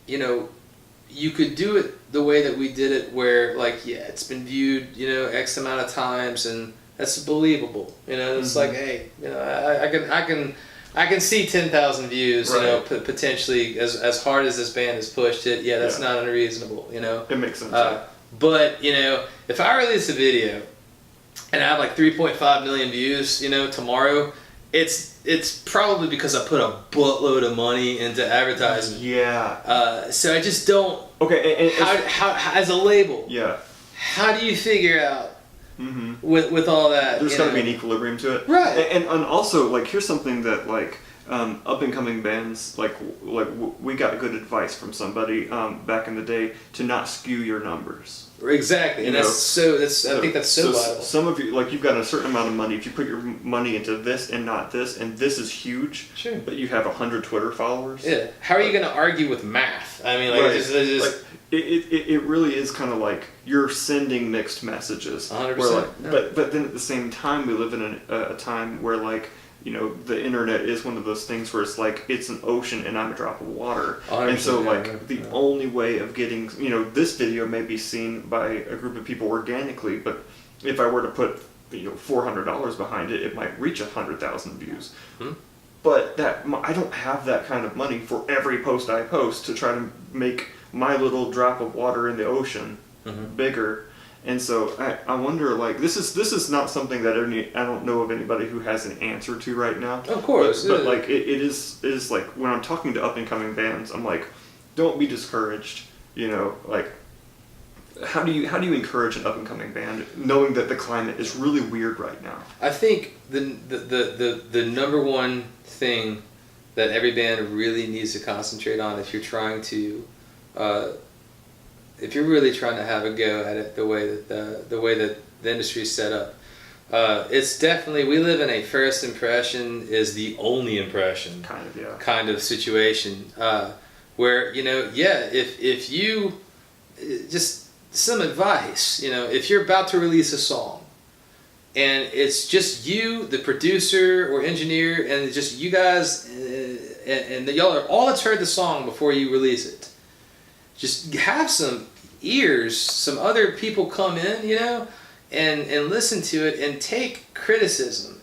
you could do it the way that we did it, where it's been viewed X amount of times, and that's believable. It's like, hey, I can see 10,000 views. Right. Potentially as hard as this band has pushed it. Yeah, that's not unreasonable. It makes sense. But if I release a video and I have 3.5 million views, tomorrow, it's probably because I put a buttload of money into advertising. Yeah. So I just don't. Okay. How as a label? Yeah. How do you figure out with all that? There's got to be an equilibrium to it, right? And also here's something that up and coming bands we got good advice from somebody back in the day to not skew your numbers. Exactly, and I think that's so vital. Some of you you've got a certain amount of money. If you put your money into this and not this, and this is huge, sure, but you have 100 Twitter followers. Yeah, how are you going to argue with math? I mean, it really is kind of you're sending mixed messages. 100%. But then at the same time, we live in a time where the internet is one of those things where it's it's an ocean and I'm a drop of water. And so the only way of getting, this video may be seen by a group of people organically, but if I were to put, $400 behind it, it might reach 100,000 views. But I don't have that kind of money for every post I post to try to make my little drop of water in the ocean bigger. And so I wonder, this is not something that I don't know of anybody who has an answer to right now. Of course, but it is when I'm talking to up and coming bands, I'm don't be discouraged. How do you encourage an up and coming band, knowing that the climate is really weird right now? I think the number one thing that every band really needs to concentrate on if you're trying to. If you're really trying to have a go at it the way that the industry is set up, it's definitely, we live in a first impression is the only impression kind of situation, where if you just some advice, if you're about to release a song and it's just you, the producer or engineer, and just you guys, and y'all are all that's heard the song before you release it. Just have some ears, some other people come in, and listen to it and take criticism,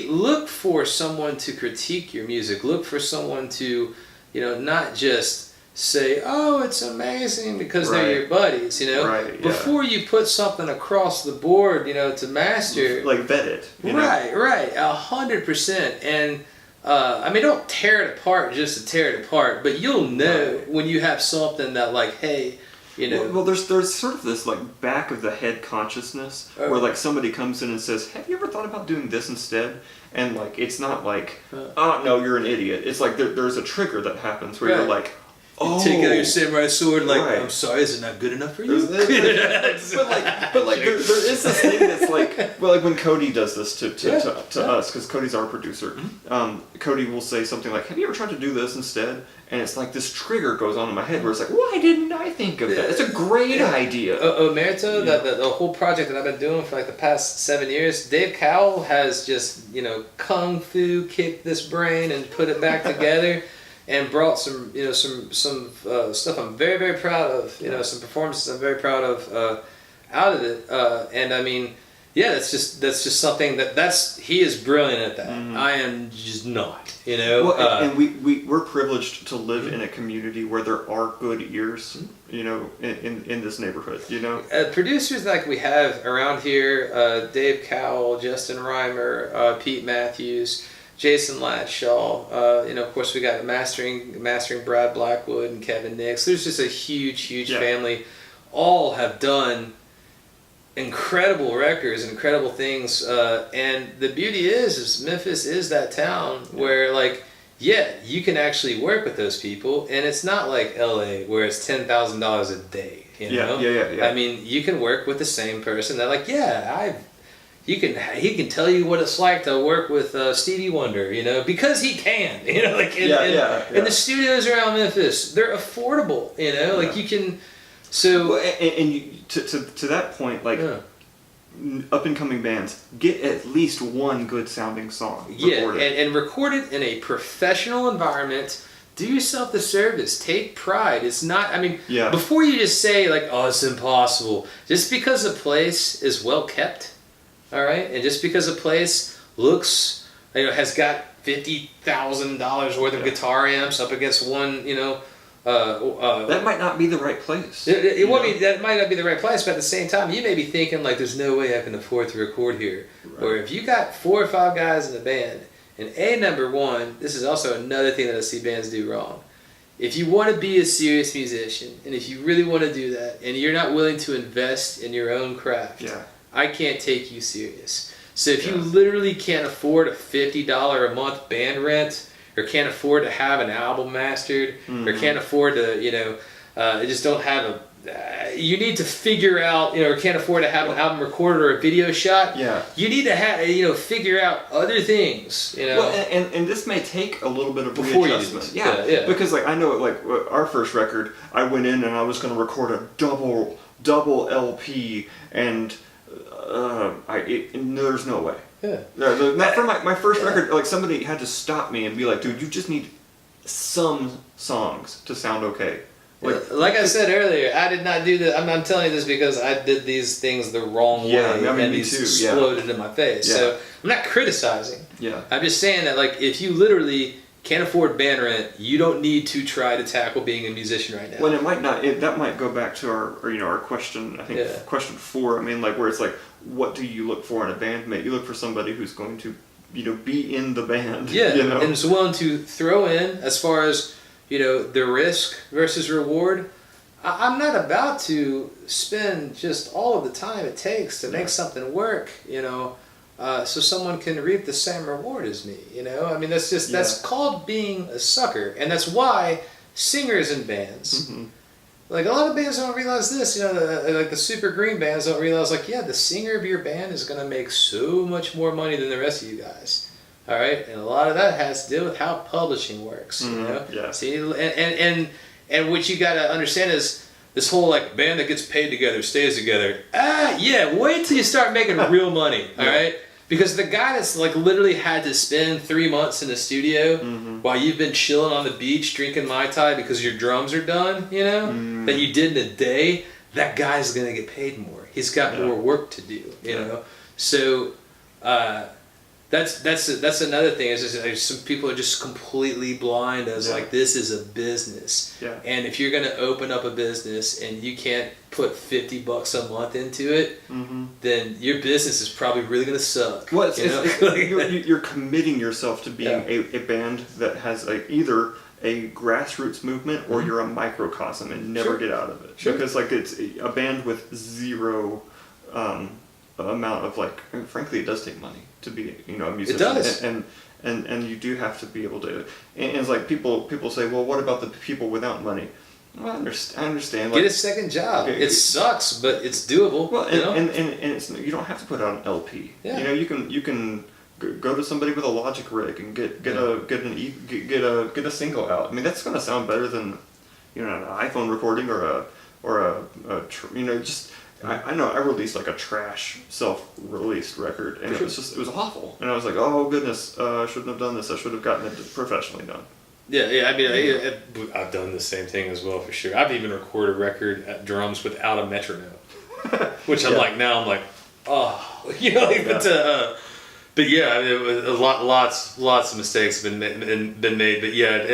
look for someone to critique your music, look for someone to, not just say, "Oh, it's amazing," because Right. they're your buddies, you know. Right, yeah. Before you put something across the board, you know, to master. Like vet it. You know? Right, 100%. And I mean, don't tear it apart just to tear it apart, but you'll know Right. when you have something that, like, hey, you know. Well, there's sort of this like back of the head consciousness where like somebody comes in and says, "Have you ever thought about doing this instead?" And like it's not like, "Oh no, you're an idiot." It's like there's a trigger that happens where you're Right. like, "Oh." You take out your samurai sword, like, Right. I'm sorry, is it not good enough for you? but like there is this thing that's like, well, like when Cody does this to us, because Cody's our producer. Cody will say something like, "Have you ever tried to do this instead?" And it's like this trigger goes on in my head where it's like, why didn't I think of that? It's a great idea. Omerta, the whole project that I've been doing for like the past 7 years, Dave Cowell has just, you know, kung fu kicked this brain and put it back together. And brought some, you know, some stuff I'm very, very proud of. You know, some performances I'm very proud of out of it. And I mean, yeah, that's just something he is brilliant at that. I am just not. You know. Well, and we're privileged to live in a community where there are good ears. You know, in this neighborhood. You know, producers like we have around here, Dave Cowell, Justin Reimer, Pete Matthews. Jason Latshaw, you know, of course we got mastering Brad Blackwood and Kevin Nix. There's just a huge family. All have done incredible records, incredible things, and the beauty is Memphis is that town where, like, yeah, you can actually work with those people, and it's not like LA where it's $10,000 a day. You know? Yeah. I mean, you can work with the same person that, like, he can tell you what it's like to work with Stevie Wonder, you know, because he can, you know, like and the studios around Memphis, they're affordable, you know, like you can, so. Well, and you, to that point, like up and coming bands, get at least one good sounding song. Recorded. And record it in a professional environment. Do yourself the service. Take pride. It's not, I mean, before you just say like, oh, it's impossible, just because a place is well kept. All right, and just because a place looks, you know, has got $50,000 worth of guitar amps up against one, you know, that might not be the right place. That might not be the right place, but at the same time, you may be thinking like, "There's no way I can afford to record here." Right. Or if you got 4 or 5 guys in the band, and number one, this is also another thing that I see bands do wrong. If you want to be a serious musician, and if you really want to do that, and you're not willing to invest in your own craft. I can't take you serious. So if you literally can't afford a $50 a month band rent, or can't afford to have an album mastered, or can't afford to, you know, just don't have you need to figure out, you know, or can't afford to have an album recorded or a video shot. You need to have, you know, figure out other things, you know. Well, and this may take a little bit of readjustment. Because like I know, like our first record, I went in and I was going to record a double LP and. There's no way. For my first record, like somebody had to stop me and be like, "Dude, you just need some songs to sound okay." Like I said earlier, I did not do that. I'm telling you this because I did these things the wrong way, and these exploded in my face. So I'm not criticizing. I'm just saying that, like, if you literally can't afford band rent, you don't need to try to tackle being a musician right now. Well, it might not. That might go back to our question. I think question 4. I mean, like where it's like, what do you look for in a bandmate? You look for somebody who's going to, you know, be in the band. You know? And is willing to throw in as far as, you know, the risk versus reward. I'm not about to spend just all of the time it takes to make something work, you know. So someone can reap the same reward as me, you know? I mean, that's called being a sucker. And that's why singers in bands, like a lot of bands don't realize this, you know, like the super green bands don't realize, like, the singer of your band is going to make so much more money than the rest of you guys. All right? And a lot of that has to do with how publishing works, you know? See, and what you got to understand is this whole, like, band that gets paid together stays together. Wait till you start making real money, all right? Because the guy that's like literally had to spend 3 months in the studio while you've been chilling on the beach drinking Mai Tai because your drums are done, you know, that you did in a day, that guy's going to get paid more. He's got more work to do, you know. So That's another thing. Is just, like, some people are just completely blind as like this is a business. Yeah. And if you're gonna open up a business and you can't put $50 a month into it, then your business is probably really gonna suck. Well, you're committing yourself to being a band that has either a grassroots movement or you're a microcosm and never get out of it. Because like it's a band with zero amount of frankly, it does take money to be a musician. It does. And you do have to be able to. And it's like people say, well, what about the people without money? Well, I understand. Get a second job. It sucks, but it's doable. Well, and it's, you don't have to put out an LP. Yeah. You can go to somebody with a Logic rig and get a single out. I mean, that's gonna sound better than an iPhone recording or just. I know I released like a trash self-released record, and it was awful. And I was like, oh goodness, I shouldn't have done this. I should have gotten it professionally done. Yeah. I mean, I've done the same thing as well for sure. I've even recorded a record at drums without a metronome, which I'm like, oh, but yeah, I mean, it was lots of mistakes have been made. But yeah,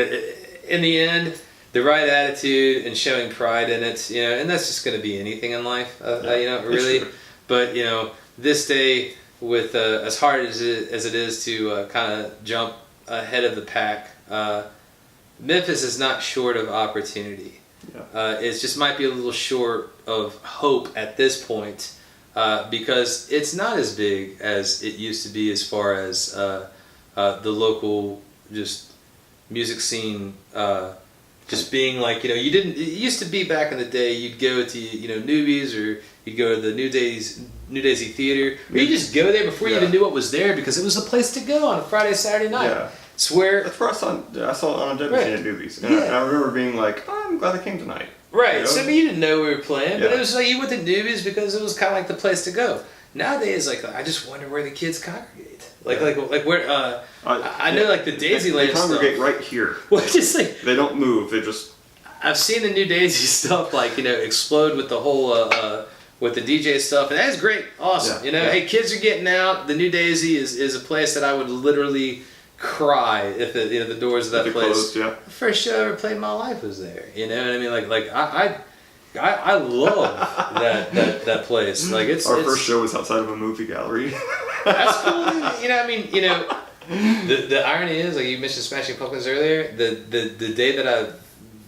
in the end, the right attitude and showing pride in it, and that's just going to be anything in life, really. Sure. But this day, with as hard as it is to kind of jump ahead of the pack, Memphis is not short of opportunity. Yeah. It just might be a little short of hope at this point, because it's not as big as it used to be as far as the local just music scene. Just being like, you didn't. It used to be back in the day. You'd go to Newbies, or you'd go to the New Daisy Theater, or you just go there before you even knew what was there, because it was the place to go on a Friday, Saturday night. Yeah. That's where I saw it on a WC at Newbies, and I remember being like, oh, I'm glad I came tonight. Right. So I mean, you didn't know we were playing, but it was like you went to Newbies because it was kind of like the place to go. Nowadays, like, I just wonder where the kids congregate. Like where I know, like, the Daisyland stuff. They congregate right here. Well, just like they don't move. They just. I've seen the New Daisy stuff, like, explode with the whole with the DJ stuff, and that's great, awesome. Hey, kids are getting out. The New Daisy is a place that I would literally cry if the doors of that place. Closed, yeah. The first show I ever played in my life was there. You know what I mean? Like I love that place. Like our first show was outside of a movie gallery. That's cool. The irony is, like, you mentioned Smashing Pumpkins earlier. The day that I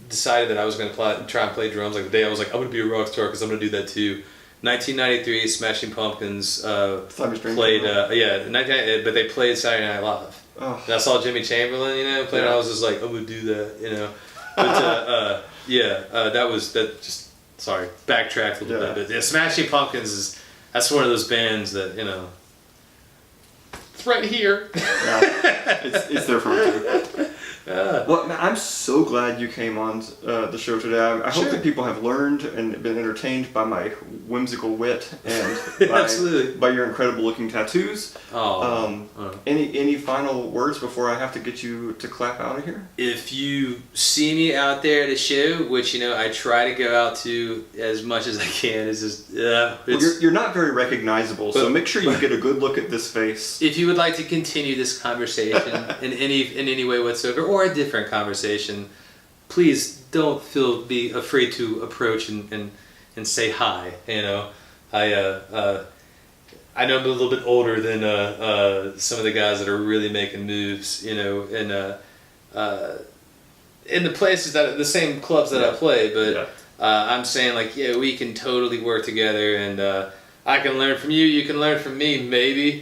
decided that I was going to try and play drums, like the day I was like, I'm going to be a rock star because I'm going to do that too. 1993, Smashing Pumpkins played. But they played Saturday Night Live. Oh. And I saw Jimmy Chamberlain, playing. And I was just like, I'm going to do that, But that was that. Just sorry, backtracked a little bit. But yeah, Smashing Pumpkins that's one of those bands that it's right here. Yeah, it's there for me. Well, man, I'm so glad you came on the show today. I hope that people have learned and been entertained by my whimsical wit and by your incredible looking tattoos. Any final words before I have to get you to clap out of here? If you see me out there at a show, which I try to go out to as much as I can, it's just you're not very recognizable, so make sure you get a good look at this face. If you would like to continue this conversation in any way whatsoever, or a different conversation, please don't be afraid to approach and say hi. I know I'm a little bit older than some of the guys that are really making moves, in the places the same clubs that I play, but I'm saying, like, we can totally work together, and I can learn from you. You can learn from me, maybe.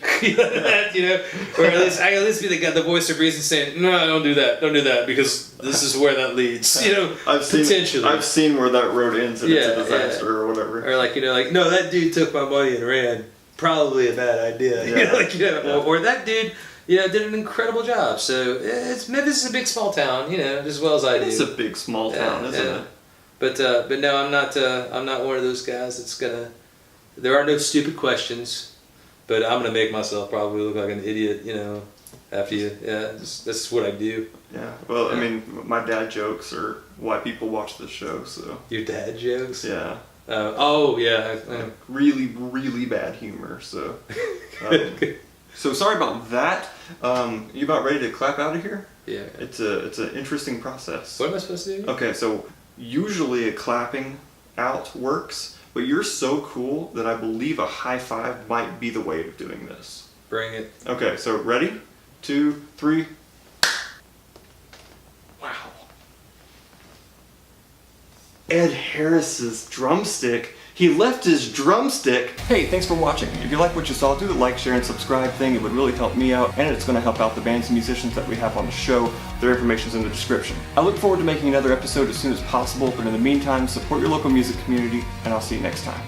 Or at least I can be the voice of reason, saying, "No, don't do that, because this is where that leads." Potentially. I've seen where that road ends, and it's a disaster or whatever. Or no, that dude took my money and ran. Probably a bad idea. Or that dude, did an incredible job. So Memphis is a big small town, as well as I do. It's a big small town, isn't it? But no, I'm not one of those guys that's gonna. There are no stupid questions, but I'm gonna make myself probably look like an idiot, after you. Yeah, that's what I do. Yeah. Well, I mean, my dad jokes are why people watch this show. So. Your dad jokes? Yeah. Yeah. Really, really bad humor. So. So sorry about that. You about ready to clap out of here? Yeah. It's an interesting process. What am I supposed to do? Okay, so usually a clapping out works, but you're so cool that I believe a high five might be the way of doing this. Bring it. Okay, so ready? 2, 3. Wow. Ed Harris's drumstick. He left his drumstick. Hey, thanks for watching. If you like what you saw, do the like, share, and subscribe thing. It would really help me out, and it's going to help out the bands and musicians that we have on the show. Their information's in the description. I look forward to making another episode as soon as possible, but in the meantime, support your local music community, and I'll see you next time.